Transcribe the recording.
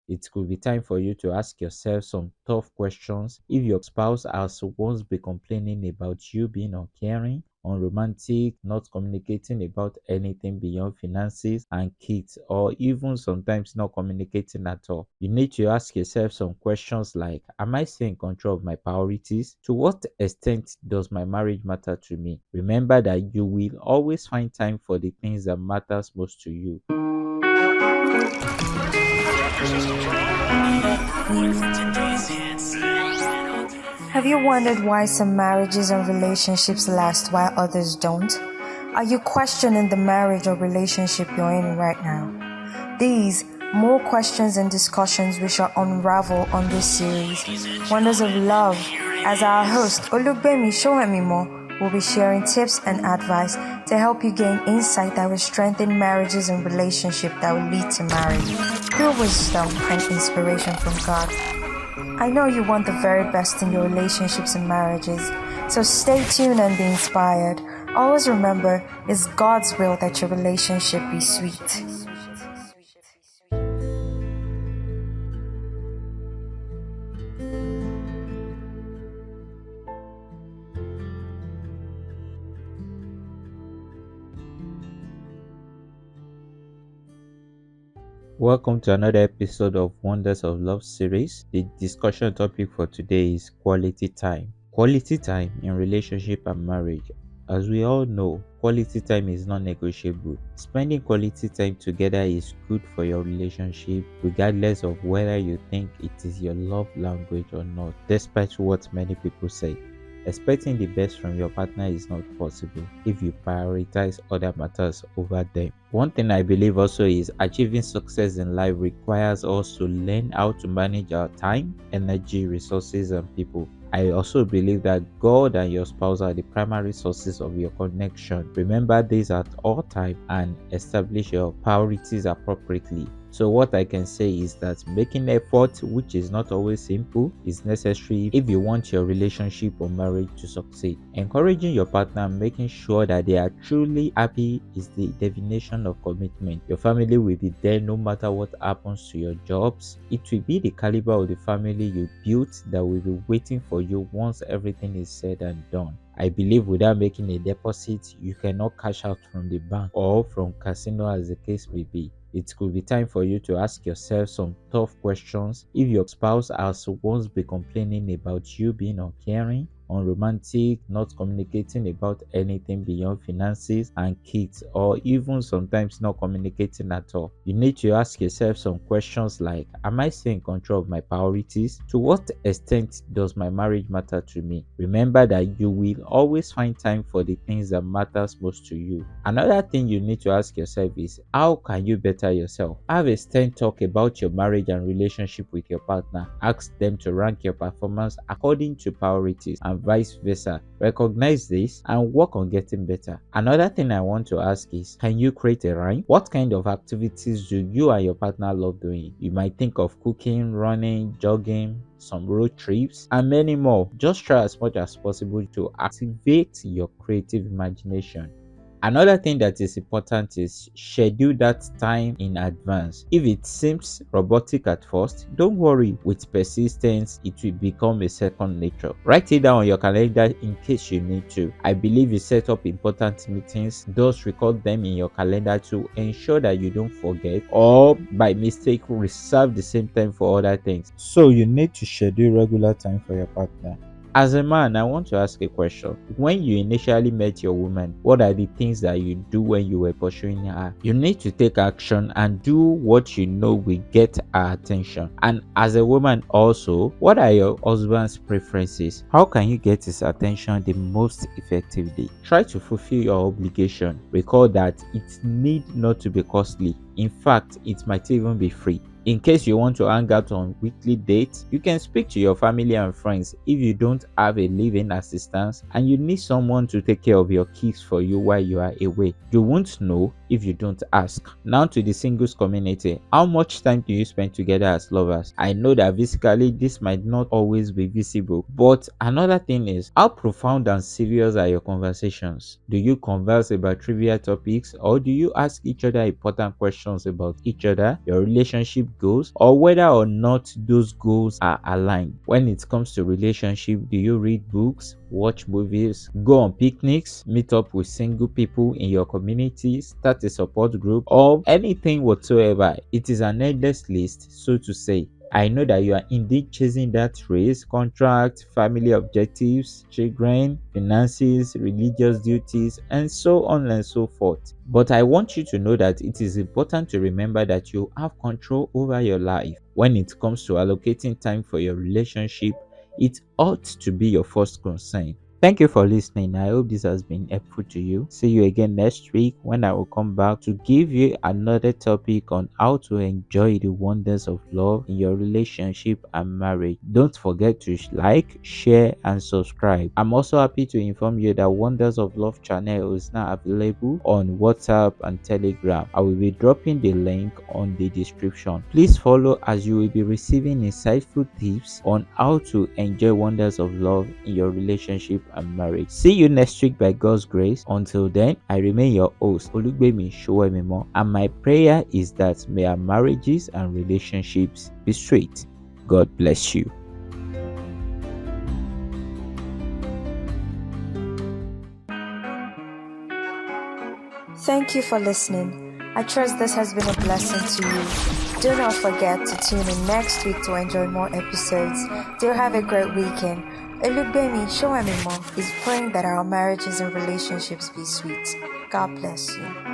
It could be time for you to ask yourself some tough questions. If your spouse has once been complaining about you being uncaring, unromantic, not communicating about anything beyond finances and kids, or even sometimes not communicating at all, you need to ask yourself some questions like, am I still in control of my priorities? To what extent does my marriage matter to me? Remember that you will always find time for the things that matters most to you. Have you wondered why some marriages and relationships last while others don't? Are you questioning the marriage or relationship you're in right now? These, more questions and discussions we shall unravel on this series, Wonders of Love, as our host, Olugbemi Sowemimo, will be sharing tips and advice to help you gain insight that will strengthen marriages and relationships that will lead to marriage, through wisdom and inspiration from God. I know you want the very best in your relationships and marriages, so stay tuned and be inspired. Always remember, it's God's will that your relationship be sweet. Welcome to another episode of Wonders of Love series. The discussion topic for today is quality time. Quality time in relationship and marriage. As we all know, quality time is non-negotiable. Spending quality time together is good for your relationship, regardless of whether you think it is your love language or not, despite what many people say. Expecting the best from your partner is not possible if you prioritize other matters over them. One thing I believe also is achieving success in life requires us to learn how to manage our time, energy, resources, and people. I also believe that God and your spouse are the primary sources of your connection. Remember this at all times and establish your priorities appropriately. So what I can say is that making effort, which is not always simple, is necessary if you want your relationship or marriage to succeed. Encouraging your partner and making sure that they are truly happy is the definition of commitment. Your family will be there no matter what happens to your jobs. It will be the caliber of the family you built that will be waiting for you once everything is said and done. I believe without making a deposit, you cannot cash out from the bank or from casino, as the case may be. It could be time for you to ask yourself some tough questions. If your spouse has once been complaining about you being uncaring, unromantic, not communicating about anything beyond finances and kids, or even sometimes not communicating at all, you need to ask yourself some questions like, am I still in control of my priorities? To what extent does my marriage matter to me? Remember that you will always find time for the things that matters most to you. Another thing you need to ask yourself is, how can you better yourself? Have a stern talk about your marriage and relationship with your partner. Ask them to rank your performance according to priorities and vice versa. Recognize this and work on getting better. Another thing I want to ask is, can you create a rhyme? What kind of activities do you and your partner love doing? You might think of cooking, running, jogging, some road trips, and many more. Just try as much as possible to activate your creative imagination. Another thing that is important is schedule that time in advance. If it seems robotic at first, don't worry. With persistence, it will become a second nature. Write it down on your calendar in case you need to. I believe you set up important meetings, just record them in your calendar to ensure that you don't forget or by mistake reserve the same time for other things. So you need to schedule regular time for your partner. As a man, I want to ask a question. When you initially met your woman, what are the things that you do when you were pursuing her? You need to take action and do what you know will get her attention. And as a woman also, what are your husband's preferences? How can you get his attention the most effectively? Try to fulfill your obligation. Recall that it need not to be costly. In fact, it might even be free. In case you want to hang out on weekly dates, you can speak to your family and friends. If you don't have a living assistance and you need someone to take care of your kids for you while you are away, you won't know if you don't ask. Now to the singles community, how much time do you spend together as lovers? I know that physically this might not always be visible, but another thing is, how profound and serious are your conversations? Do you converse about trivial topics or do you ask each other important questions about each other, your relationship goals, or whether or not those goals are aligned. When it comes to relationship, do you read books, watch movies, go on picnics, meet up with single people in your community, start a support group, or anything whatsoever? It is an endless list, so to say. I know that you are indeed chasing that race, contract, family objectives, children, finances, religious duties, and so on and so forth. But I want you to know that it is important to remember that you have control over your life. When it comes to allocating time for your relationship, it ought to be your first concern. Thank you for listening. I hope this has been helpful to you. See you again next week when I will come back to give you another topic on how to enjoy the wonders of love in your relationship and marriage. Don't forget to like, share, and subscribe. I'm also happy to inform you that Wonders of Love channel is now available on WhatsApp and Telegram. I will be dropping the link on the description. Please follow as you will be receiving insightful tips on how to enjoy wonders of love in your relationship and marriage. See you next week by God's grace. Until then, I remain your host, Olugbemi Sowemimo, and my prayer is that may our marriages and relationships be sweet. God bless you. Thank you for listening. I trust this has been a blessing to you. Do not forget to tune in next week to enjoy more episodes. Do have a great weekend. Olugbemi Sowemimo is praying that our marriages and relationships be sweet. God bless you.